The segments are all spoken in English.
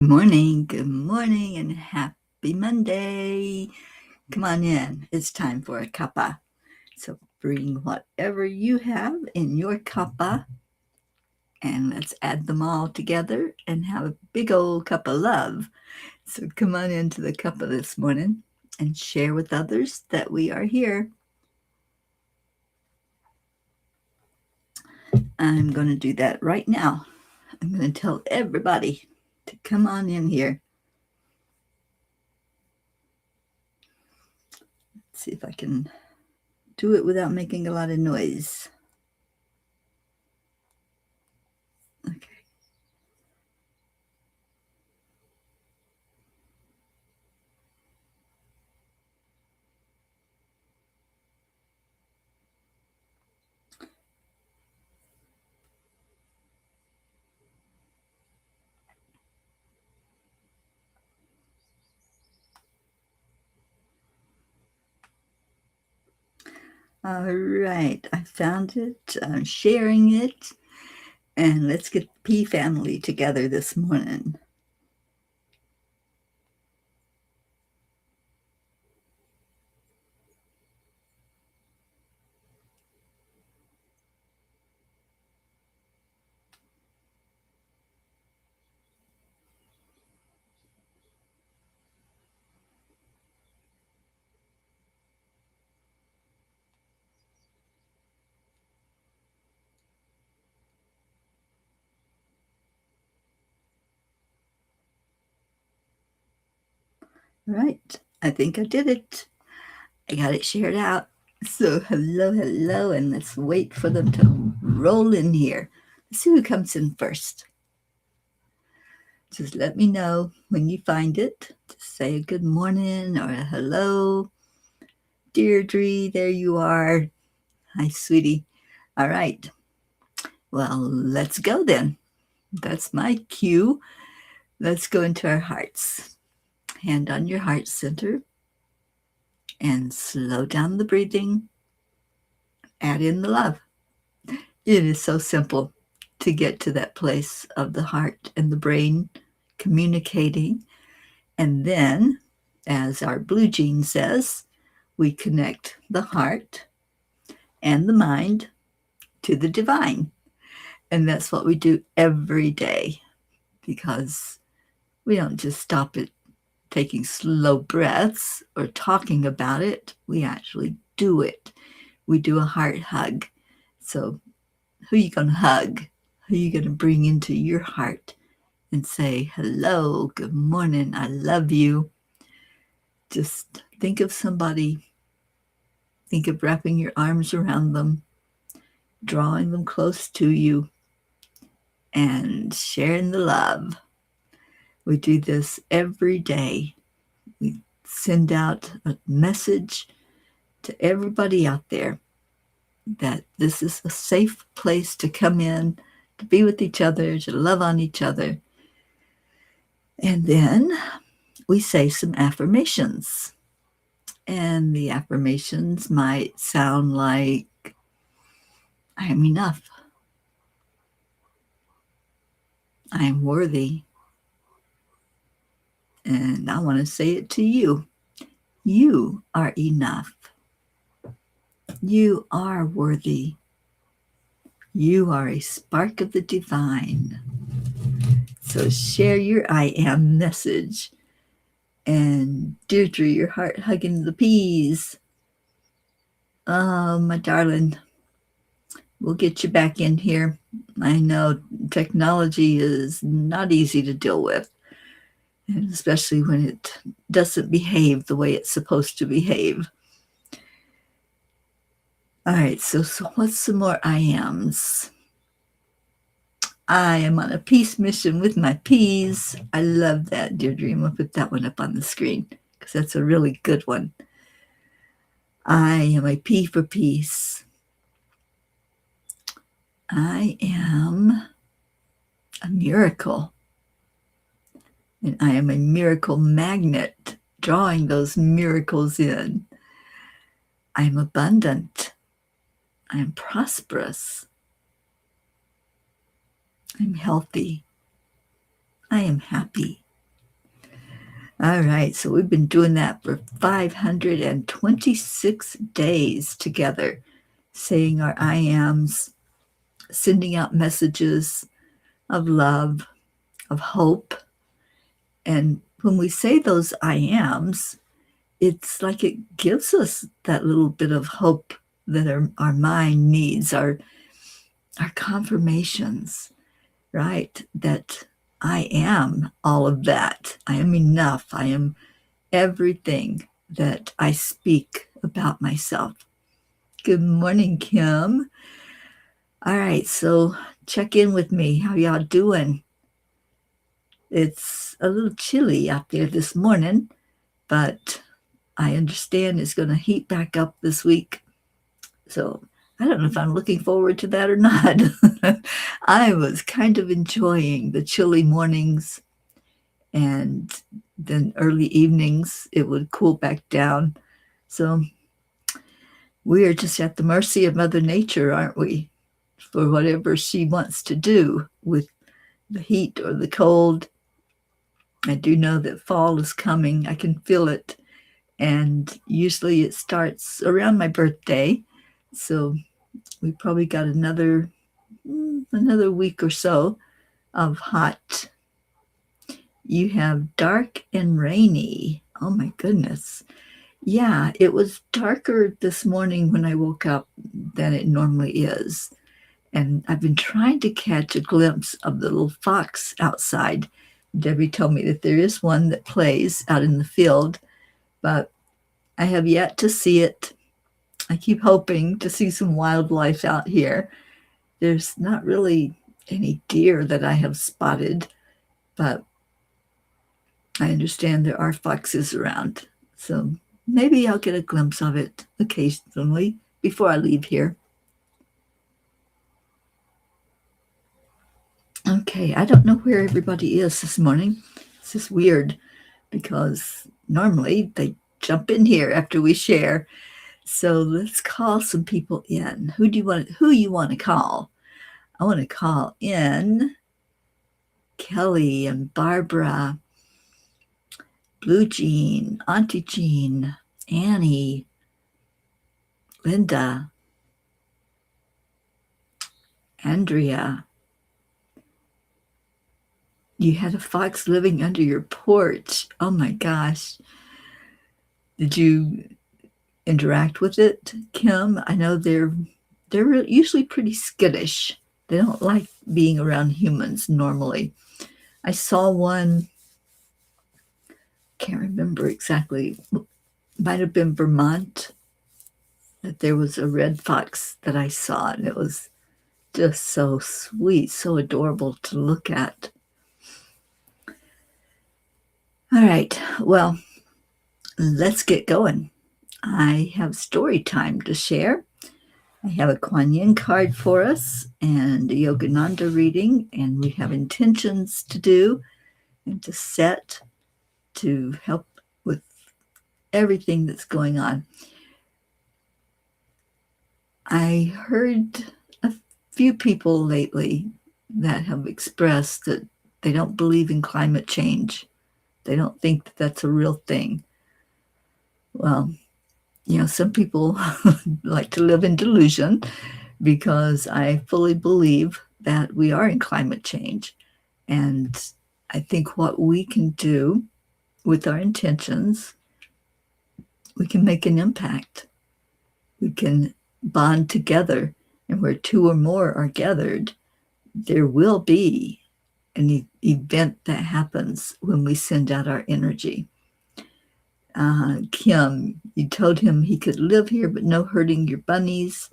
Good morning, and happy Monday. Come on in. It's time for a cuppa. So bring whatever you have in your cuppa and let's add them all together and have a big old cup of love. So come on into the cuppa this morning and share with others that we are here. I'm going to do that right now. I'm going to tell everybody to come on in here. Let's see if I can do it without making a lot of noise. Okay. All right, I found it. I'm sharing it. And let's get the P family together this morning. All right, I think I did it. I got it shared out. So hello, and let's wait for them to roll in here. Let's see who comes in first. Just let me know when you find it. Just say a good morning or a hello. Deirdre, there you are. Hi, sweetie. All right. Well, let's go then. That's my cue. Let's go into our hearts. Hand on your heart center and slow down the breathing. Add in the love. It is so simple to get to that place of the heart and the brain communicating. And then, as our blue gene says, we connect the heart and the mind to the divine. And that's what we do every day, because we don't just stop at taking slow breaths or talking about it. We actually do it. We do a heart hug. So who are you going to hug? Who are you going to bring into your heart and say, hello, good morning, I love you? Just think of somebody. Think of wrapping your arms around them, drawing them close to you, and sharing the love. We do this every day. We send out a message to everybody out there that this is a safe place to come in, to be with each other, to love on each other. And then we say some affirmations. And the affirmations might sound like, I am enough. I am worthy. And I want to say it to you. You are enough. You are worthy. You are a spark of the divine. So share your I am message. And Deirdre, your heart hugging the peas. Oh, my darling, we'll get you back in here. I know technology is not easy to deal with, and especially when it doesn't behave the way it's supposed to behave. All right, so what's some more I ams? I am on a peace mission with my peas. I love that, Deirdre. I'm going to put that one up on the screen because that's a really good one. I am a P for peace. I am a miracle. And I am a miracle magnet, drawing those miracles in. I am abundant. I am prosperous. I'm healthy. I am happy. All right, so we've been doing that for 526 days together, saying our I ams, sending out messages of love, of hope. And when we say those I ams, it's like it gives us that little bit of hope that our mind needs, our confirmations, right? That I am all of that. I am enough. I am everything that I speak about myself. Good morning, Kim. All right, so check in with me. How y'all doing? It's a little chilly out there this morning, but I understand it's going to heat back up this week. So I don't know if I'm looking forward to that or not. I was kind of enjoying the chilly mornings, and then early evenings it would cool back down. So we are just at the mercy of Mother Nature, aren't we? For whatever she wants to do with the heat or the cold. I do know that fall is coming. I can feel it. And usually it starts around my birthday. So we probably got another week or so of hot. You have dark and rainy. Oh my goodness. Yeah, it was darker this morning when I woke up than it normally is. And I've been trying to catch a glimpse of the little fox outside. Debbie told me that there is one that plays out in the field, but I have yet to see it. I keep hoping to see some wildlife out here. There's not really any deer that I have spotted, but I understand there are foxes around. So maybe I'll get a glimpse of it occasionally before I leave here. Okay, I don't know where everybody is this morning. It's just weird because normally they jump in here after we share. So let's call some people in. Who you want to call? I want to call in Kelly and Barbara, Blue Jean, Auntie Jean, Annie, Linda, Andrea. You had a fox living under your porch. Oh my gosh. Did you interact with it, Kim? I know they're usually pretty skittish. They don't like being around humans normally. I saw one, can't remember exactly, might have been Vermont, that there was a red fox that I saw, and it was just so sweet, so adorable to look at. All right, well, let's get going. I have story time to share. I have a Kuan Yin card for us and a Yogananda reading, and we have intentions to do and to set to help with everything that's going on. I heard a few people lately that have expressed that they don't believe in climate change. They don't think that that's a real thing. Well, some people like to live in delusion, because I fully believe that we are in climate change. And I think what we can do with our intentions, we can make an impact. We can bond together. And where two or more are gathered, there will be an event that happens when we send out our energy. Kim, you told him he could live here, but no hurting your bunnies.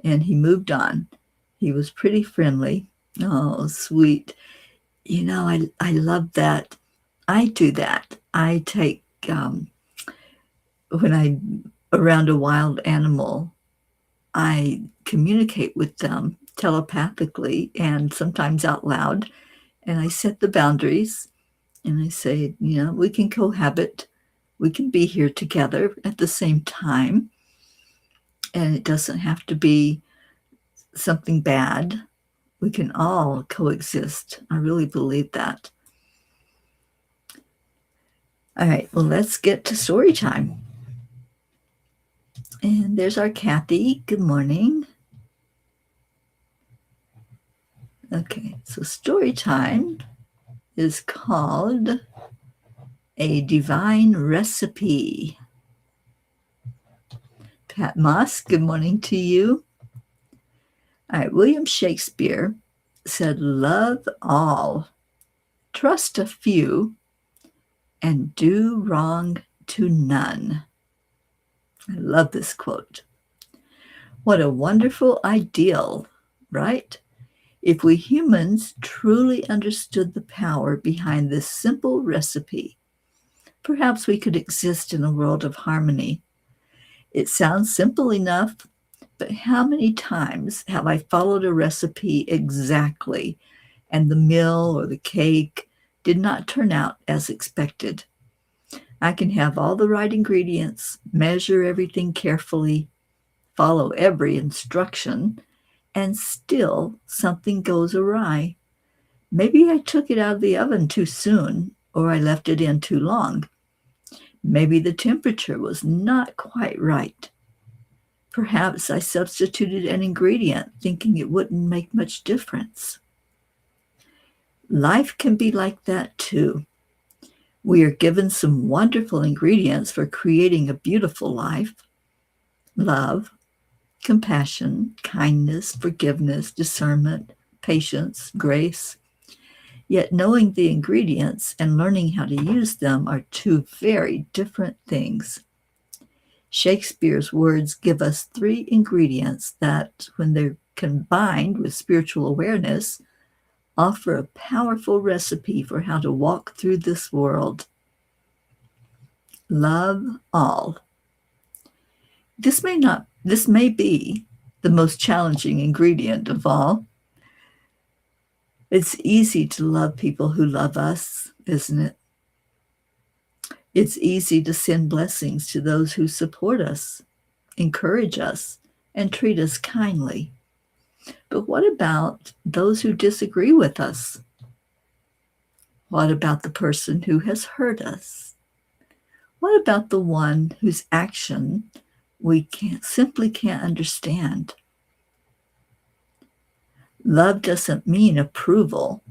And he moved on. He was pretty friendly. Oh, sweet. I love that. I do that. I take, when I'm around a wild animal, I communicate with them telepathically and sometimes out loud. And I set the boundaries and I say, we can cohabit. We can be here together at the same time. And it doesn't have to be something bad. We can all coexist. I really believe that. All right, well, let's get to story time. And there's our Kathy. Good morning. Okay, so story time is called A Divine Recipe. Pat Moss, good morning to you. All right, William Shakespeare said, "Love all, trust a few, and do wrong to none." I love this quote. What a wonderful ideal, right? If we humans truly understood the power behind this simple recipe, perhaps we could exist in a world of harmony. It sounds simple enough, but how many times have I followed a recipe exactly and the meal or the cake did not turn out as expected? I can have all the right ingredients, measure everything carefully, follow every instruction, and still something goes awry. Maybe I took it out of the oven too soon, or I left it in too long. Maybe the temperature was not quite right. Perhaps I substituted an ingredient thinking it wouldn't make much difference. Life can be like that too. We are given some wonderful ingredients for creating a beautiful life: love, compassion, kindness, forgiveness, discernment, patience, grace. Yet knowing the ingredients and learning how to use them are two very different things. Shakespeare's words give us three ingredients that, when they're combined with spiritual awareness, offer a powerful recipe for how to walk through this world. Love all. This may be the most challenging ingredient of all. It's easy to love people who love us, isn't it? It's easy to send blessings to those who support us, encourage us, and treat us kindly. But what about those who disagree with us? What about the person who has hurt us? What about the one whose action we simply can't understand? Love doesn't mean approval.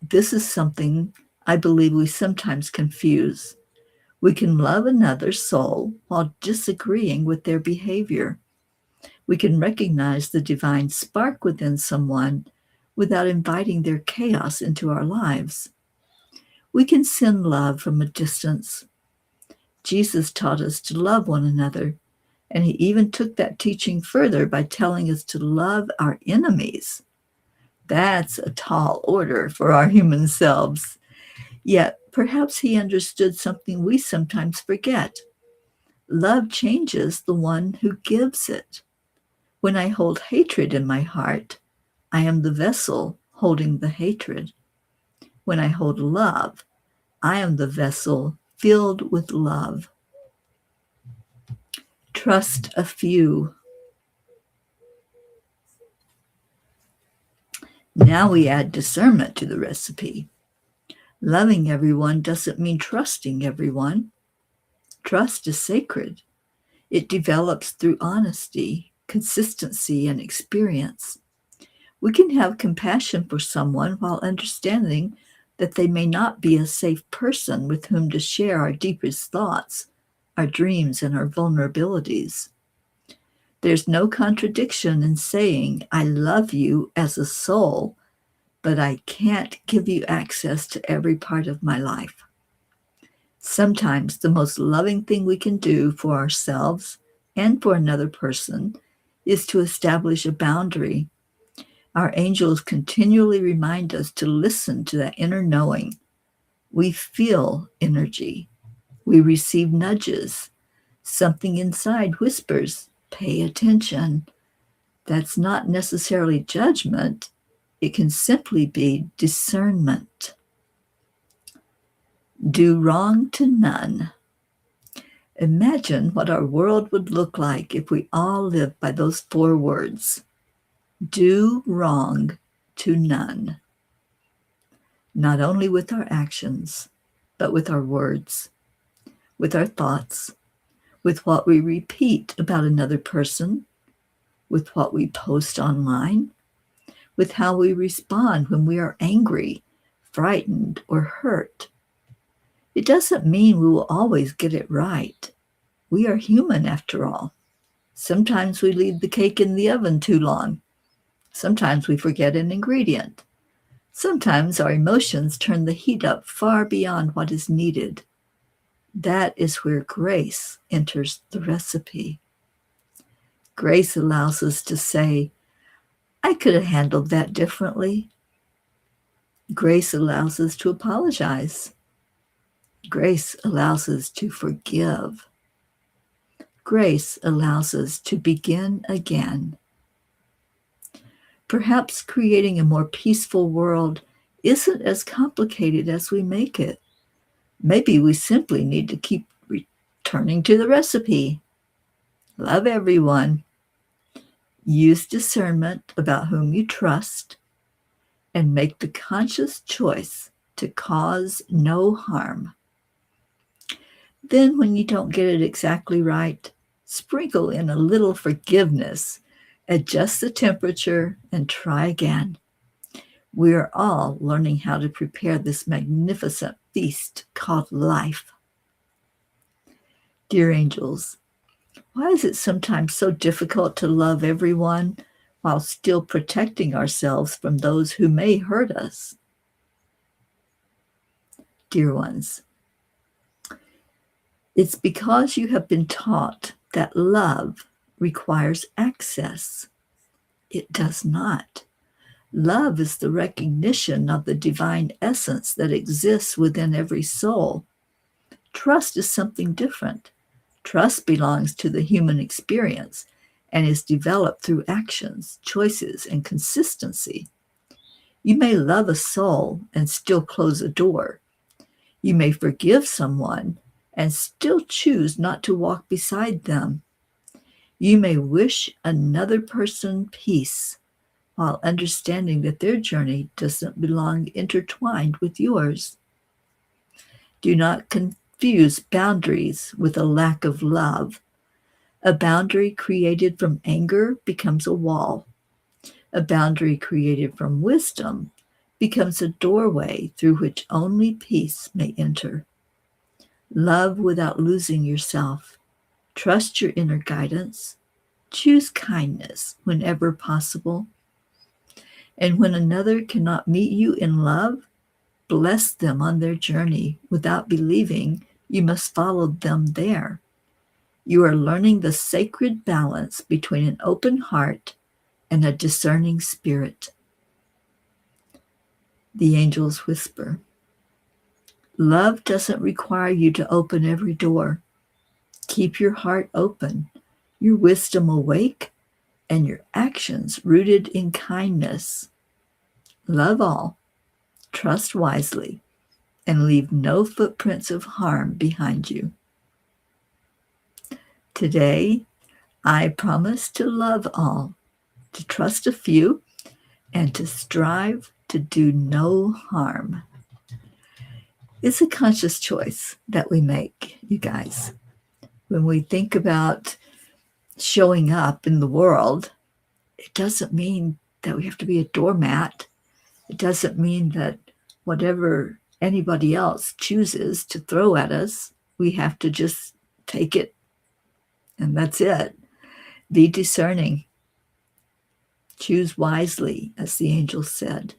This is something I believe we sometimes confuse. We can love another soul while disagreeing with their behavior. We can recognize the divine spark within someone without inviting their chaos into our lives. We can send love from a distance. Jesus taught us to love one another, and he even took that teaching further by telling us to love our enemies. That's a tall order for our human selves. Yet, perhaps he understood something we sometimes forget. Love changes the one who gives it. When I hold hatred in my heart, I am the vessel holding the hatred. When I hold love, I am the vessel filled with love. Trust a few. Now we add discernment to the recipe. Loving everyone doesn't mean trusting everyone. Trust is sacred. It develops through honesty, consistency, and experience. We can have compassion for someone while understanding that they may not be a safe person with whom to share our deepest thoughts, our dreams, and our vulnerabilities. There's no contradiction in saying, "I love you as a soul, but I can't give you access to every part of my life." Sometimes the most loving thing we can do for ourselves and for another person is to establish a boundary. Our angels continually remind us to listen to that inner knowing. We feel energy. We receive nudges. Something inside whispers, "Pay attention." That's not necessarily judgment. It can simply be discernment. Do wrong to none. Imagine what our world would look like if we all lived by those four words. Do wrong to none. Not only with our actions, but with our words. with our thoughts, with what we repeat about another person, with what we post online, with how we respond when we are angry, frightened, or hurt. It doesn't mean we will always get it right. We are human after all. Sometimes we leave the cake in the oven too long. Sometimes we forget an ingredient. Sometimes our emotions turn the heat up far beyond what is needed. That is where grace enters the recipe. Grace allows us to say, I could have handled that differently. Grace allows us to apologize. Grace allows us to forgive. Grace allows us to begin again. Perhaps creating a more peaceful world isn't as complicated as we make it. Maybe we simply need to keep returning to the recipe. Love everyone. Use discernment about whom you trust, and make the conscious choice to cause no harm. Then, when you don't get it exactly right, sprinkle in a little forgiveness, adjust the temperature, and try again. We are all learning how to prepare this magnificent feast called life. Dear angels, why is it sometimes so difficult to love everyone while still protecting ourselves from those who may hurt us? Dear ones, it's because you have been taught that love requires access. It does not. Love is the recognition of the divine essence that exists within every soul. Trust is something different. Trust belongs to the human experience and is developed through actions, choices, and consistency. You may love a soul and still close a door. You may forgive someone and still choose not to walk beside them. You may wish another person peace while understanding that their journey doesn't belong intertwined with yours. Do not confuse boundaries with a lack of love. A boundary created from anger becomes a wall. A boundary created from wisdom becomes a doorway through which only peace may enter. Love without losing yourself. Trust your inner guidance. Choose kindness whenever possible. And when another cannot meet you in love, bless them on their journey without believing you must follow them there. You are learning the sacred balance between an open heart and a discerning spirit. The angels whisper, love doesn't require you to open every door. Keep your heart open, your wisdom awake, and your actions rooted in kindness. Love all, trust wisely, and leave no footprints of harm behind you. Today, I promise to love all, to trust a few, and to strive to do no harm. It's a conscious choice that we make, you guys. When we think about showing up in the world, it doesn't mean that we have to be a doormat. It doesn't mean that whatever anybody else chooses to throw at us, we have to just take it and that's it. Be discerning. Choose wisely, as the angel said,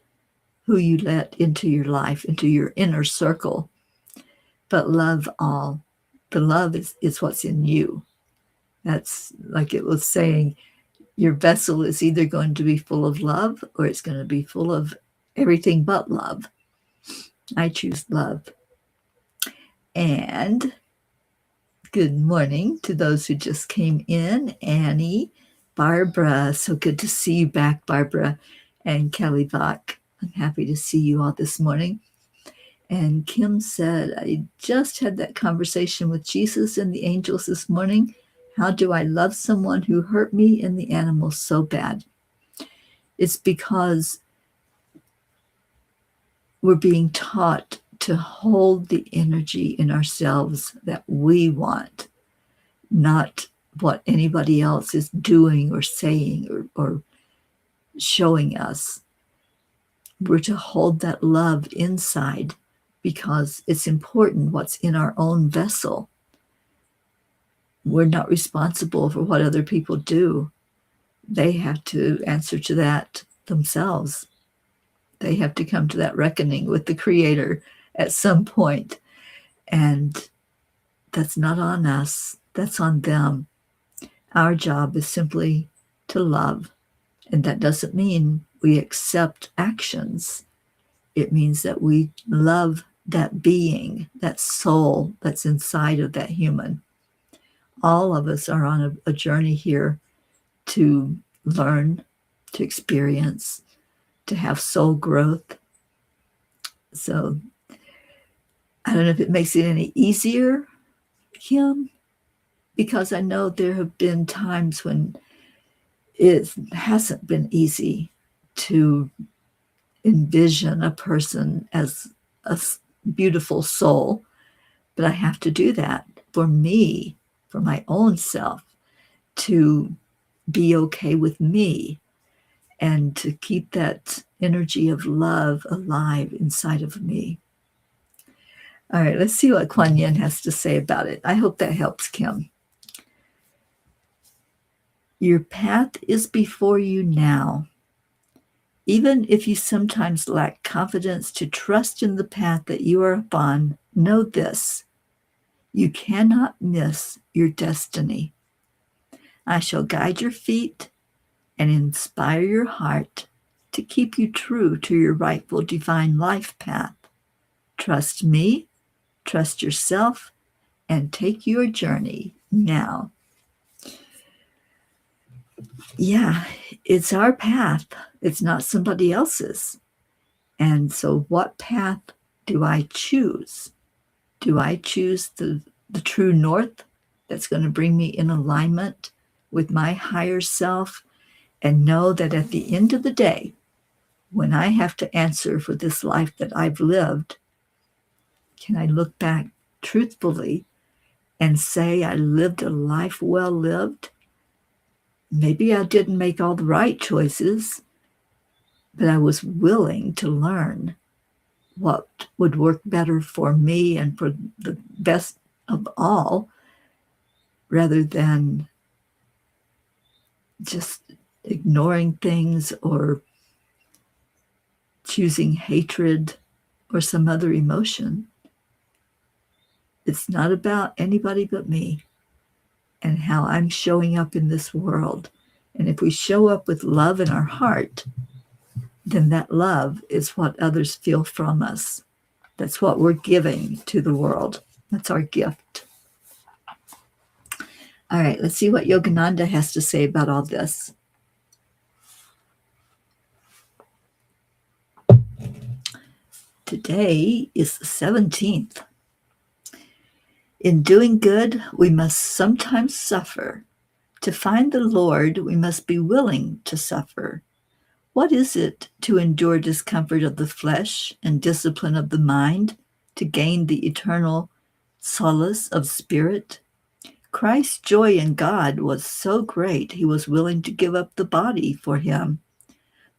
who you let into your life, into your inner circle. But love all. The love is what's in you. That's like it was saying, your vessel is either going to be full of love or it's going to be full of everything but love. I choose love. And good morning to those who just came in. Annie, Barbara, so good to see you back, Barbara, and Kelly Bach. I'm happy to see you all this morning. And Kim said, I just had that conversation with Jesus and the angels this morning. How do I love someone who hurt me and the animals so bad? It's because we're being taught to hold the energy in ourselves that we want, not what anybody else is doing or saying or showing us. We're to hold that love inside because it's important what's in our own vessel. We're not responsible for what other people do. They have to answer to that themselves. They have to come to that reckoning with the Creator at some point. And that's not on us. That's on them. Our job is simply to love. And that doesn't mean we accept actions. It means that we love that being, that soul that's inside of that human. All of us are on a journey here to learn, to experience, to have soul growth. So I don't know if it makes it any easier, Kim, because I know there have been times when it hasn't been easy to envision a person as a beautiful soul, but I have to do that for me, for my own self, to be okay with me and to keep that energy of love alive inside of me. All right, let's see what Kuan Yin has to say about it. I hope that helps, Kim. Your path is before you now. Even if you sometimes lack confidence to trust in the path that you are upon, know this: you cannot miss your destiny. I shall guide your feet and inspire your heart to keep you true to your rightful divine life path. Trust me, trust yourself, and take your journey now. Yeah, it's our path. It's not somebody else's. And so what path do I choose? Do I choose the true north that's going to bring me in alignment with my higher self and know that at the end of the day, when I have to answer for this life that I've lived, can I look back truthfully and say I lived a life well lived? Maybe I didn't make all the right choices, but I was willing to learn what would work better for me and for the best of all, rather than just ignoring things or choosing hatred or some other emotion. It's not about anybody but me and how I'm showing up in this world. And if we show up with love in our heart, then that love is what others feel from us. That's what we're giving to the world. That's our gift. All right, let's see what Yogananda has to say about all this. Today is the 17th. In doing good, we must sometimes suffer. To find the Lord, we must be willing to suffer. What is it to endure discomfort of the flesh and discipline of the mind to gain the eternal solace of spirit? Christ's joy in God was so great, he was willing to give up the body for him.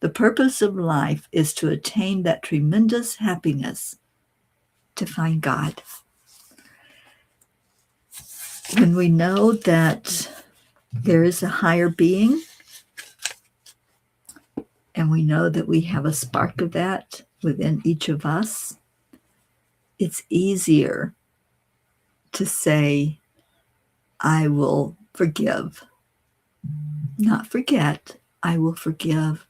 The purpose of life is to attain that tremendous happiness, to find God. When we know that there is a higher being, and we know that we have a spark of that within each of us, it's easier to say, I will forgive. Not forget, I will forgive.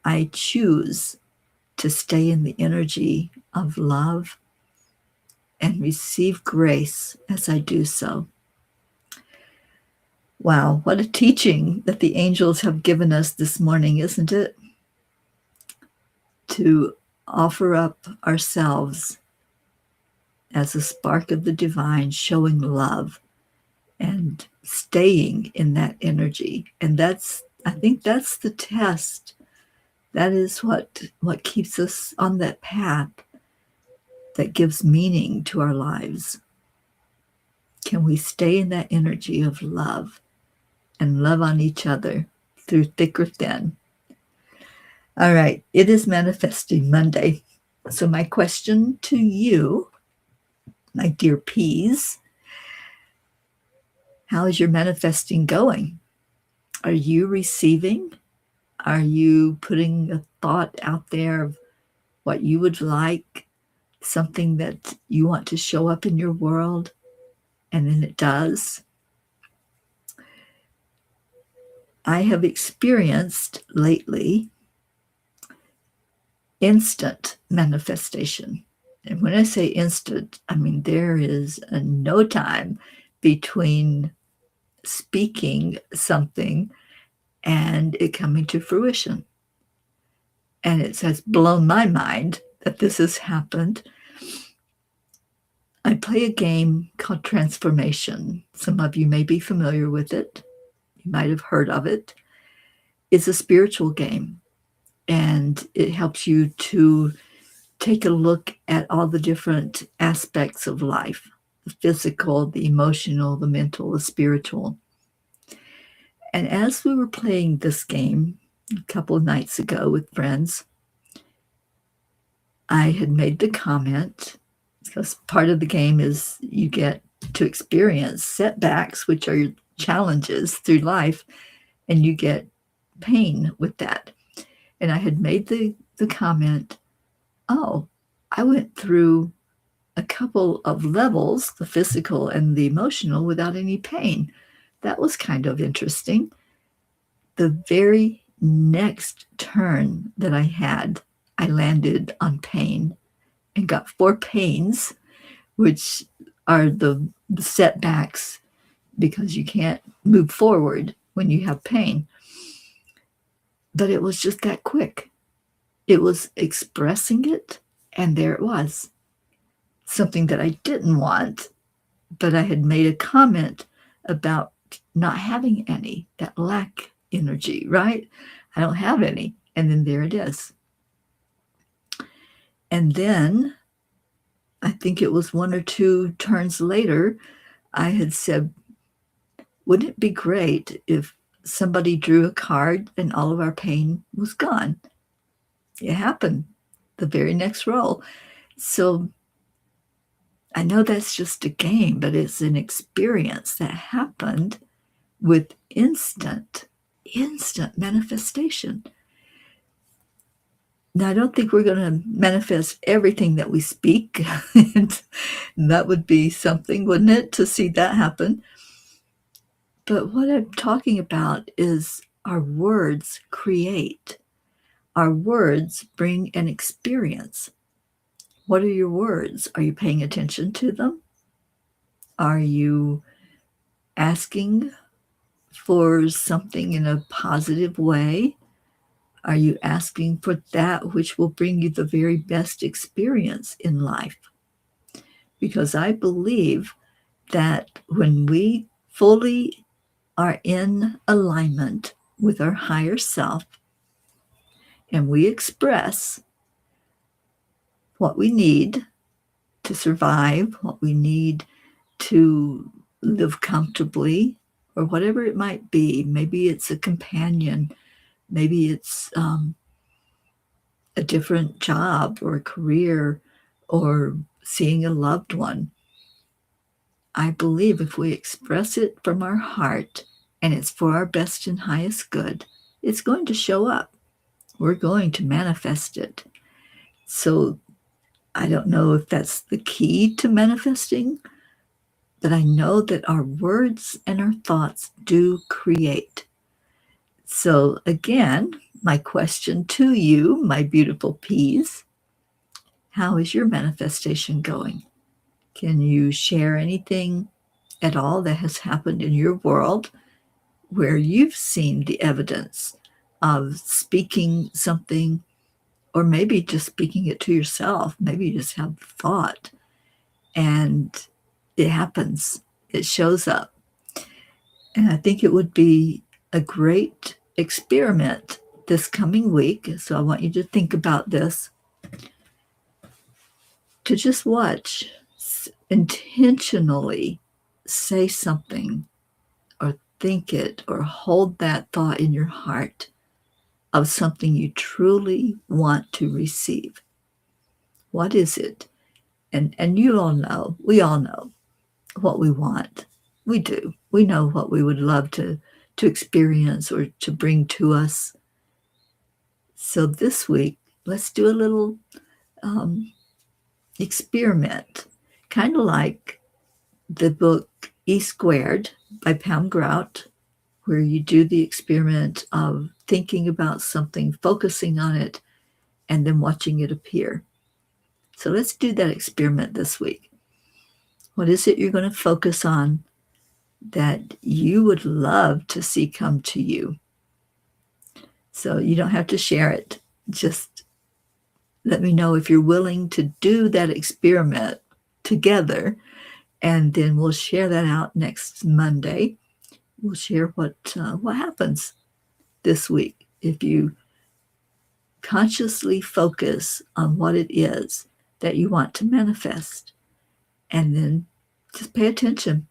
I choose to stay in the energy of love and receive grace as I do so. Wow, what a teaching that the angels have given us this morning, isn't it? To offer up ourselves as a spark of the divine, showing love and staying in that energy. And I think that's the test. That is what keeps us on that path, that gives meaning to our lives? Can we stay in that energy of love and love on each other through thick or thin? All right, it is Manifesting Monday. So my question to you, my dear peas, how is your manifesting going? Are you receiving? Are you putting a thought out there of what you would like, something that you want to show up in your world, and then it does? I have experienced lately instant manifestation. And when I say instant, I mean there is no time between speaking something and it coming to fruition. And it has blown my mind that this has happened. I play a game called Transformation. Some of you may be familiar with it. You might have heard of it. It's a spiritual game, and it helps you to take a look at all the different aspects of life: the physical, the emotional, the mental, the spiritual. And as we were playing this game a couple of nights ago with friends, I had made the comment, because part of the game is you get to experience setbacks, which are your challenges through life, and you get pain with that. And I had made the comment, oh, I went through a couple of levels, the physical and the emotional, without any pain. That was kind of interesting. The very next turn that I had, I landed on pain and got 4 pains, which are the setbacks because you can't move forward when you have pain. But it was just that quick. It was expressing it, and there it was. Something that I didn't want, but I had made a comment about not having any, that lack energy, right? I don't have any. And then there it is. And then I think it was 1 or 2 turns later, I had said, wouldn't it be great if somebody drew a card and all of our pain was gone? It happened the very next roll. So I know that's just a game, but it's an experience that happened with instant manifestation. Now, I don't think we're going to manifest everything that we speak. And that would be something, wouldn't it, to see that happen? But what I'm talking about is our words create. Our words bring an experience. What are your words? Are you paying attention to them? Are you asking for something in a positive way? Are you asking for that which will bring you the very best experience in life? Because I believe that when we fully are in alignment with our higher self and we express what we need to survive, what we need to live comfortably, or whatever it might be. Maybe it's a companion, maybe it's a different job or a career, or seeing a loved one. I believe if we express it from our heart and it's for our best and highest good, it's going to show up. We're going to manifest it. So I don't know if that's the key to manifesting, but I know that our words and our thoughts do create. So again, my question to you, my beautiful peas, how is your manifestation going? Can you share anything at all that has happened in your world where you've seen the evidence of speaking something, or maybe just speaking it to yourself? Maybe you just have thought and it happens, it shows up. And I think it would be a great experiment this coming week. So I want you to think about this. to just watch, intentionally say something or think it or hold that thought in your heart of something you truly want to receive. What is it? And you all know, we all know what we want. We do. We know what we would love to experience or to bring to us. So this week, let's do a little experiment, kind of like the book E Squared by Pam Grout, where you do the experiment of thinking about something, focusing on it, and then watching it appear. So let's do that experiment this week. What is it you're going to focus on that you would love to see come to you? So you don't have to share it. Just let me know if you're willing to do that experiment together, and then we'll share that out next Monday. We'll share what happens this week if you consciously focus on what it is that you want to manifest, and then just pay attention.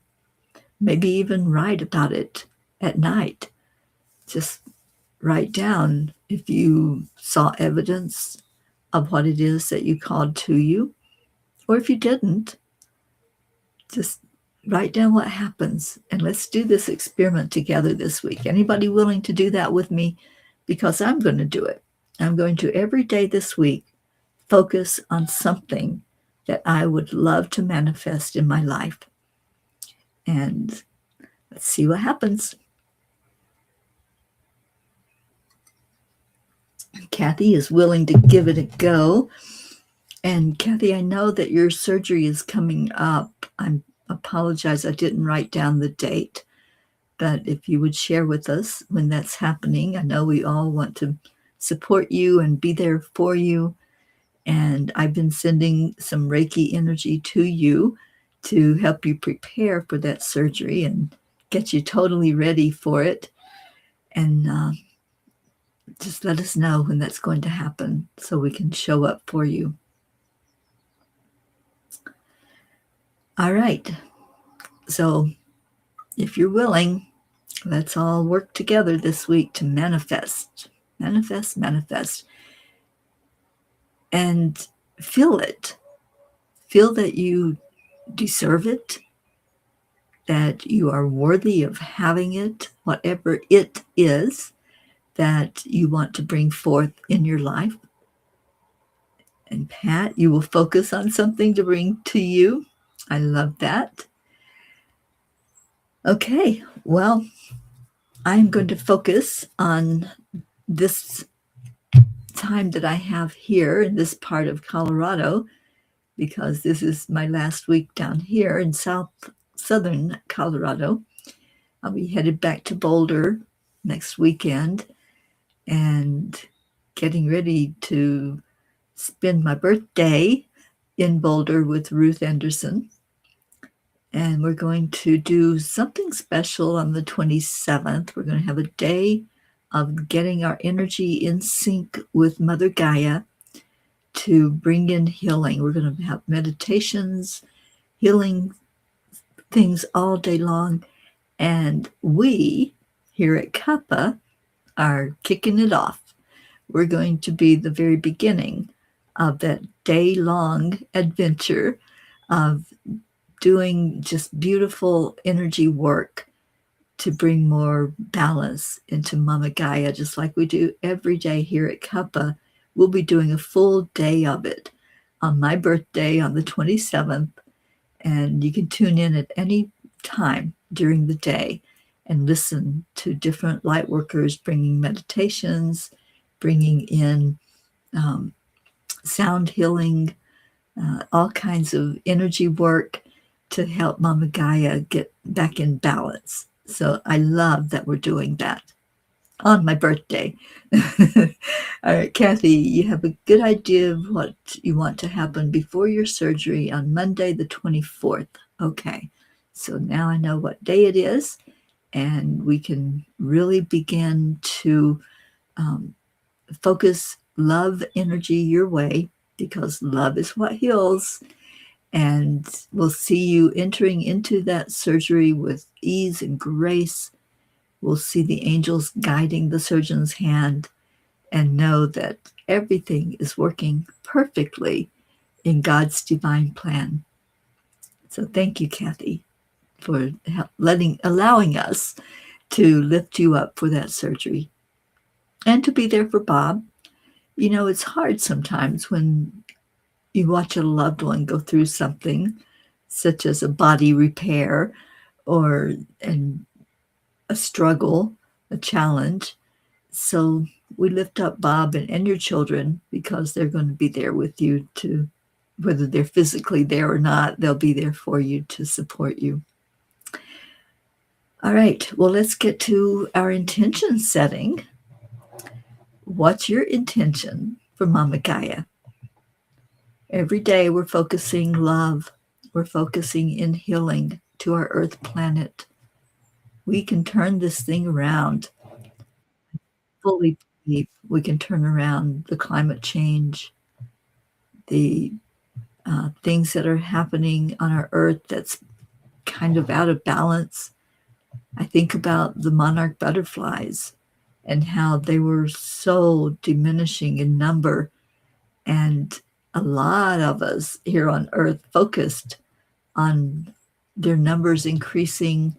Maybe even write about it at night. Just write down if you saw evidence of what it is that you called to you, or if you didn't, just write down what happens. And let's do this experiment together this week. Anybody willing to do that with me? Because I'm going to do it. I'm going to every day this week focus on something that I would love to manifest in my life. And let's see what happens. Kathy is willing to give it a go. And Kathy, I know that your surgery is coming up. I apologize, I didn't write down the date. But if you would share with us when that's happening, I know we all want to support you and be there for you. And I've been sending some Reiki energy to you to help you prepare for that surgery and get you totally ready for it. And just let us know when that's going to happen so we can show up for you. All right. So if you're willing, let's all work together this week to manifest, manifest, manifest. And feel it. Feel that you deserve it, that you are worthy of having it, whatever it is that you want to bring forth in your life. And Pat, you will focus on something to bring to you. I love that. Okay, well, I'm going to focus on this time that I have here in this part of Colorado, because this is my last week down here in southern Colorado. I'll be headed back to Boulder next weekend and getting ready to spend my birthday in Boulder with Ruth Anderson. And we're going to do something special on the 27th. We're going to have a day of getting our energy in sync with Mother Gaia to bring in healing. We're going to have meditations, healing things all day long. And we here at Cuppa are kicking it off. We're going to be the very beginning of that day-long adventure of doing just beautiful energy work to bring more balance into Mama Gaia, just like we do every day here at Cuppa. We'll be doing a full day of it on my birthday on the 27th, and you can tune in at any time during the day and listen to different light workers bringing meditations, bringing in sound healing, all kinds of energy work to help Mama Gaia get back in balance. So I love that we're doing that on my birthday. All right, Kathy, you have a good idea of what you want to happen before your surgery on Monday, the 24th. Okay, so now I know what day it is, and we can really begin to focus love energy your way because love is what heals. And we'll see you entering into that surgery with ease and grace. We'll see the angels guiding the surgeon's hand and know that everything is working perfectly in God's divine plan. So thank you, Kathy, for allowing us to lift you up for that surgery and to be there for Bob. You know, it's hard sometimes when you watch a loved one go through something such as a body repair or and a struggle, a challenge. So we lift up Bob and your children because they're going to be there with you to, whether they're physically there or not, they'll be there for you to support you. All right, well, let's get to our intention setting. What's your intention for Mama Gaia? Every day we're focusing love, we're focusing in healing to our Earth planet. We can turn this thing around. Fully believe we can turn around the climate change, the things that are happening on our Earth that's kind of out of balance. I think about the monarch butterflies and how they were so diminishing in number. And a lot of us here on Earth focused on their numbers increasing,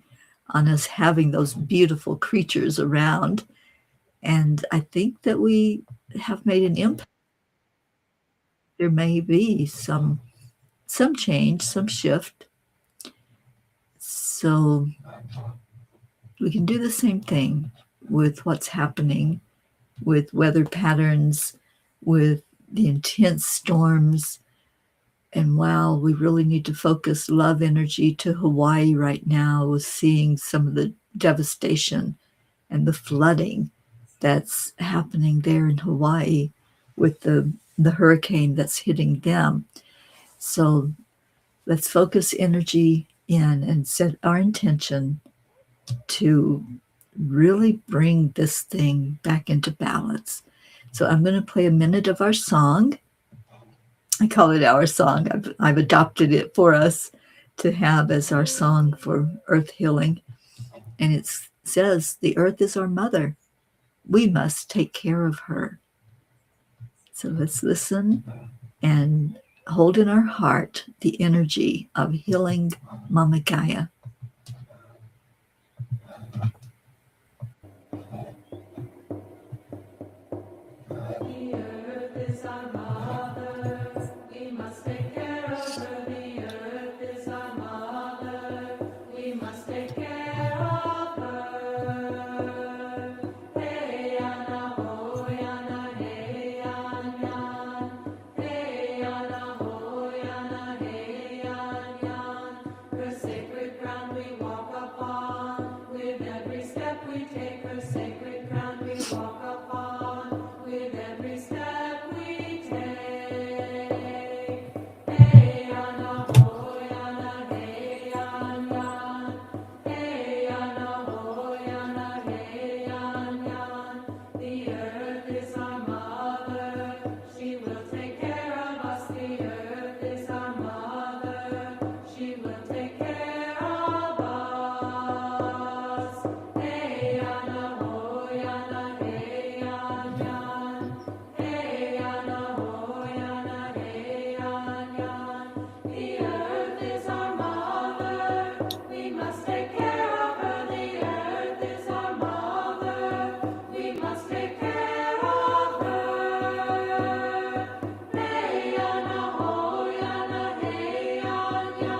on us having those beautiful creatures around. And I think that we have made an impact. There may be some change, some shift. So we can do the same thing with what's happening with weather patterns, with the intense storms. And wow, we really need to focus love energy to Hawaii right now with seeing some of the devastation and the flooding that's happening there in Hawaii with the hurricane that's hitting them. So let's focus energy in and set our intention to really bring this thing back into balance. So I'm going to play a minute of our song. I call it our song. I've adopted it for us to have as our song for earth healing. And it says, the earth is our mother. We must take care of her. So let's listen and hold in our heart the energy of healing Mama Gaia. The earth is our mother, we must take care of her. The earth is our mother, we must take care of her. Hey Anna ho Anna hey Anna, hey Anna ho Anna hey Anna. Her sacred ground we walk upon, with every step we take. Her sacred ground we walk upon, with every step we take. Hey Anna ho Anna hey Anna, hey Anna ho Anna hey Anna. The earth is our mother, she will take care of us. The earth is our mother, she will take care of us. Hey Anna ho Anna hey Anna, hey Anna ho Anna hey Anna. The earth is our mother, we must take care of her. The earth is our mother, we must take care of her. Hey Anna ho Anna hey Anna,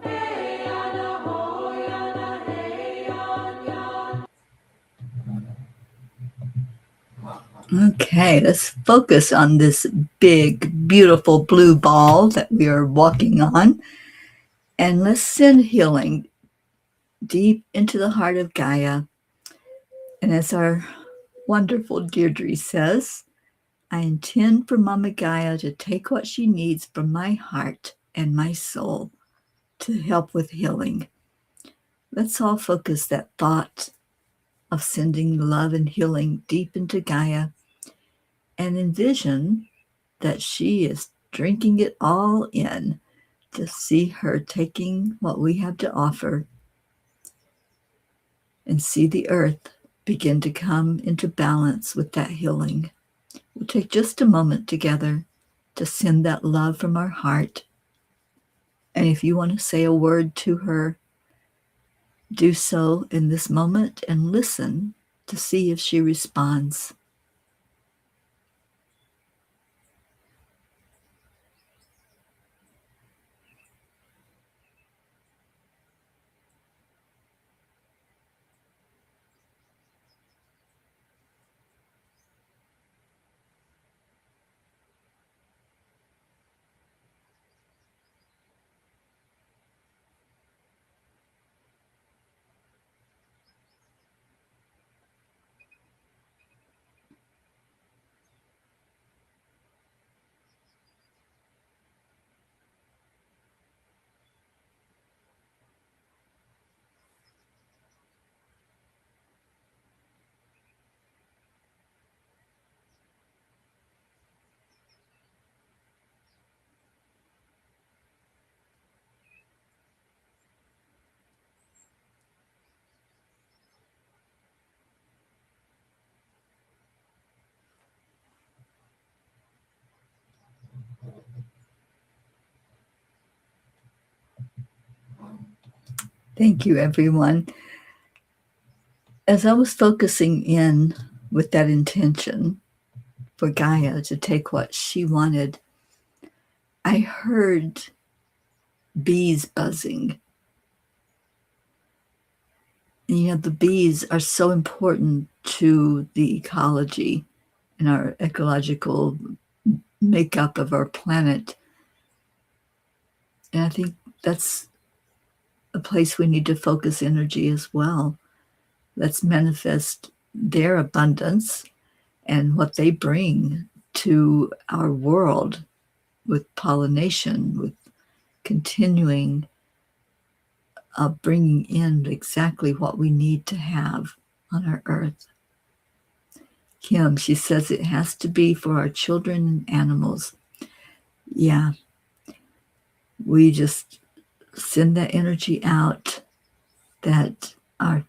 hey Anna ho Anna hey Anna. Okay, let's focus on this big, beautiful blue ball that we are walking on. And let's send healing deep into the heart of Gaia. And as our wonderful Deirdre says, I intend for Mama Gaia to take what she needs from my heart and my soul to help with healing. Let's all focus that thought of sending love and healing deep into Gaia and envision that she is drinking it all in, to see her taking what we have to offer and see the earth begin to come into balance with that healing. We'll take just a moment together to send that love from our heart. And if you want to say a word to her, do so in this moment and listen to see if she responds. Thank you, everyone. As I was focusing in with that intention for Gaia to take what she wanted, I heard bees buzzing. And, you know, the bees are so important to the ecology and our ecological makeup of our planet. And I think that's a place we need to focus energy as well. Let's manifest their abundance and what they bring to our world with pollination, with continuing bringing in exactly what we need to have on our earth. Kim, she says it has to be for our children and animals. Yeah, we just send that energy out that our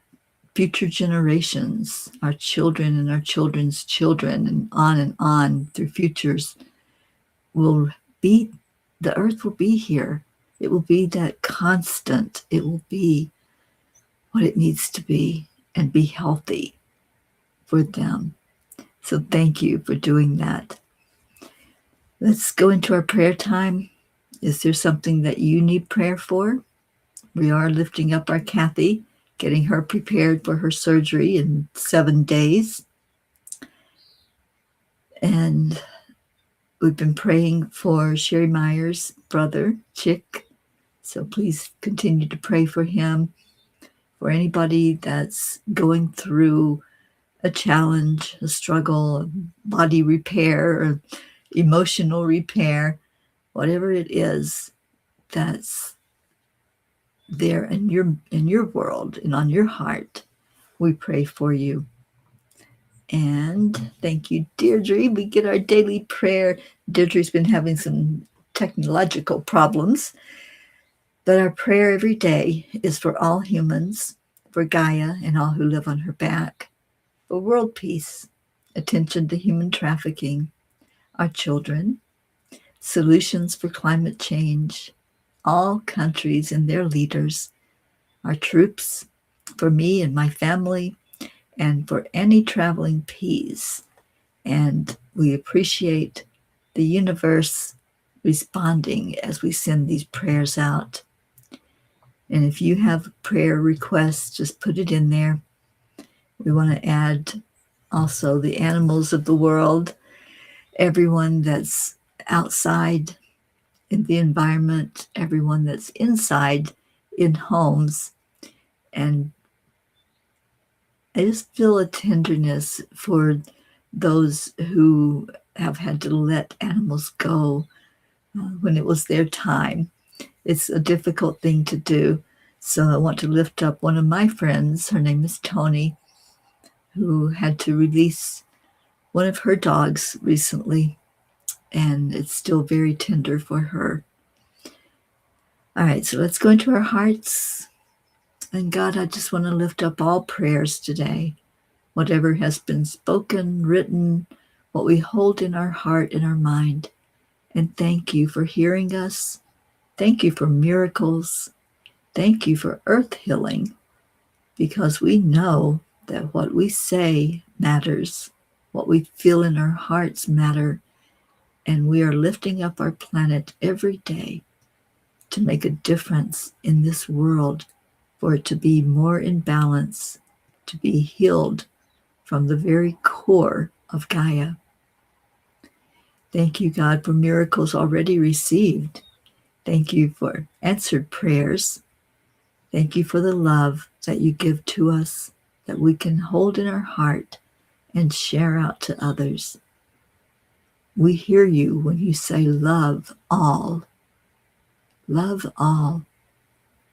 future generations, our children and our children's children, and on through futures, will be, the earth will be here. It will be that constant. It will be what it needs to be and be healthy for them. So thank you for doing that. Let's go into our prayer time. Is there something that you need prayer for? We are lifting up our Kathy, getting her prepared for her surgery in 7 days. And we've been praying for Sherry Meyer's brother, Chick. So please continue to pray for him. For anybody that's going through a challenge, a struggle, a body repair, or emotional repair, whatever it is that's there in your world and on your heart, we pray for you. And thank you, Deirdre. We get our daily prayer. Deirdre's been having some technological problems, but our prayer every day is for all humans, for Gaia and all who live on her back, for world peace, attention to human trafficking, our children, solutions for climate change, all countries and their leaders, our troops, for me and my family, and for any traveling peas. And we appreciate the universe responding as we send these prayers out. And if you have prayer requests, just put it in there. We want to add also the animals of the world, everyone that's outside in the environment, everyone that's inside in homes. And I just feel a tenderness for those who have had to let animals go when it was their time. It's a difficult thing to do. So I want to lift up one of my friends. Her name is Tony, who had to release one of her dogs recently. and it's still very tender for her. All right, so let's go into our hearts. And God, I just want to lift up all prayers today. Whatever has been spoken, written, what we hold in our heart and our mind. And thank you for hearing us. Thank you for miracles. Thank you for earth healing, because we know that what we say matters. What we feel in our hearts matter. And we are lifting up our planet every day to make a difference in this world, for it to be more in balance, to be healed from the very core of Gaia. Thank you, God, for miracles already received. Thank you for answered prayers. Thank you for the love that you give to us, that we can hold in our heart and share out to others. We hear you when you say, love all. Love all.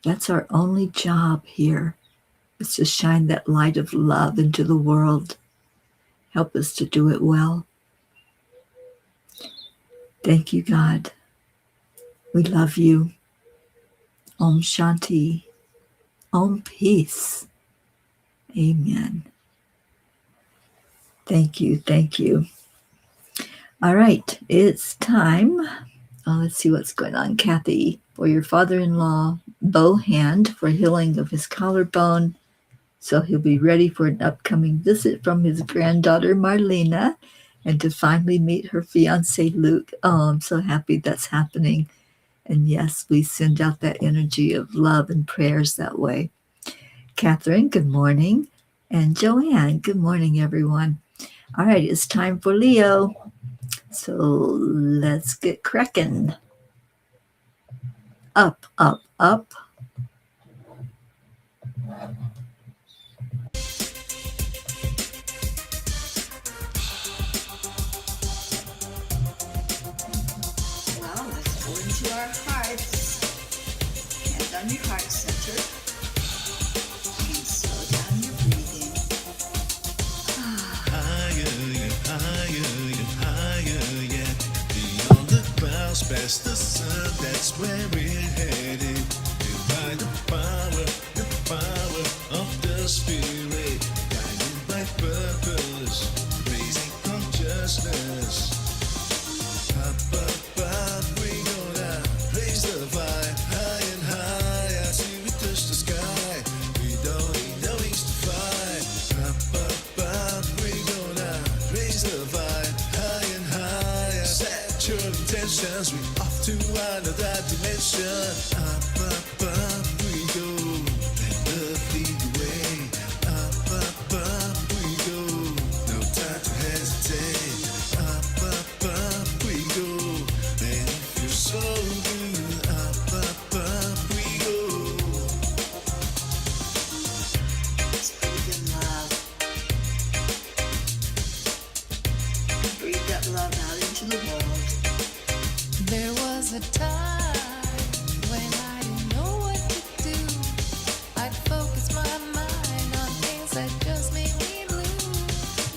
That's our only job here, is to shine that light of love into the world. Help us to do it well. Thank you, God. We love you. Om Shanti. Om Peace. Amen. Thank you. Thank you. All right, it's time. Let's see what's going on. Kathy, for your father-in-law, bow hand for healing of his collarbone, so he'll be ready for an upcoming visit from his granddaughter, Marlena, and to finally meet her fiance, Luke. Oh, I'm so happy that's happening. And yes, we send out that energy of love and prayers that way. Catherine, good morning. And Joanne, good morning, everyone. All right, it's time for Leo. So let's get cracking. Up, up, up. Well, let's go into our hearts. Hand on your heart center. And slow down your breathing. Higher yet. Beyond the clouds, past the sun, that's where we're headed. By the power of the spirit, guided by purpose, raising consciousness. Up, we gonna raise the fire, high and high, till we touch the sky. We don't need no wings to fly. Up, we gonna raise the fire, high and high. Set your intentions, we off to another dimension. Up, we go, let love lead the way. Up, we go, no time to hesitate. Up, we go, and it feels so good. Up, we go. Let's breathe in love. Breathe that love out into the world. There was a time when I didn't know what to do. I'd focus my mind on things that just made me blue.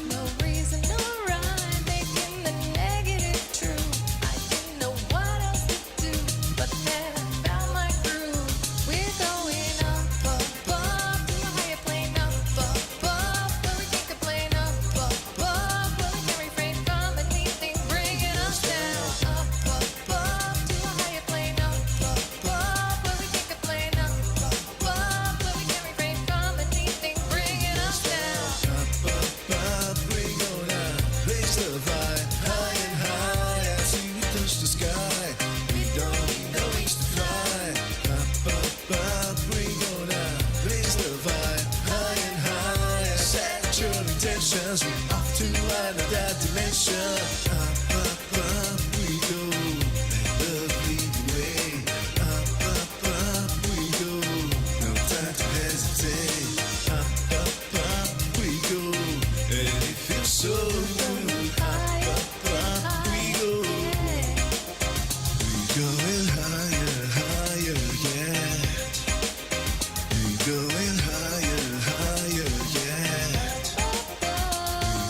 No reason, no rhyme, making the negative true. I didn't know what else to do, but then I found my groove. We're going up, above, to a higher plane, up, above, where we can't complain, up, above, where we can't refrain from anything bringing us down. Up, above, to a higher plane, up, above, where we can't complain, up, above, where we can't refrain from anything bringing us down. Up, we gonna raise the fire, high and high, till we touch the sky. We don't need no wings to fly. Up, we gonna raise the fire, high and high. Set your intentions, we off to another dimension. Up, we go, let love lead the way. Up, we go, no time to hesitate. Up, we go, and it feels so good. Up, we go, we going higher yet. We going higher yet. We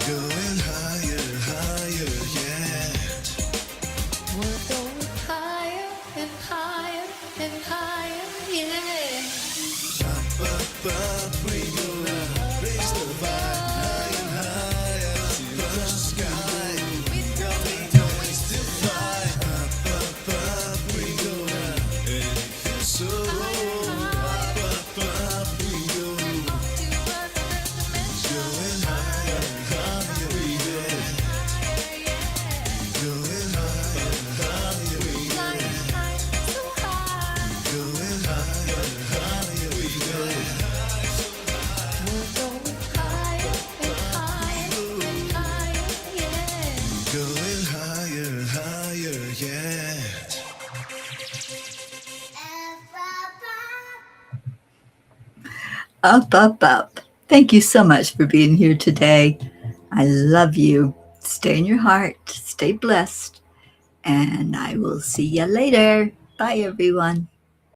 Up, up, up. Thank you so much for being here today. I love you. Stay in your heart, stay blessed, and I will see you later. Bye, everyone.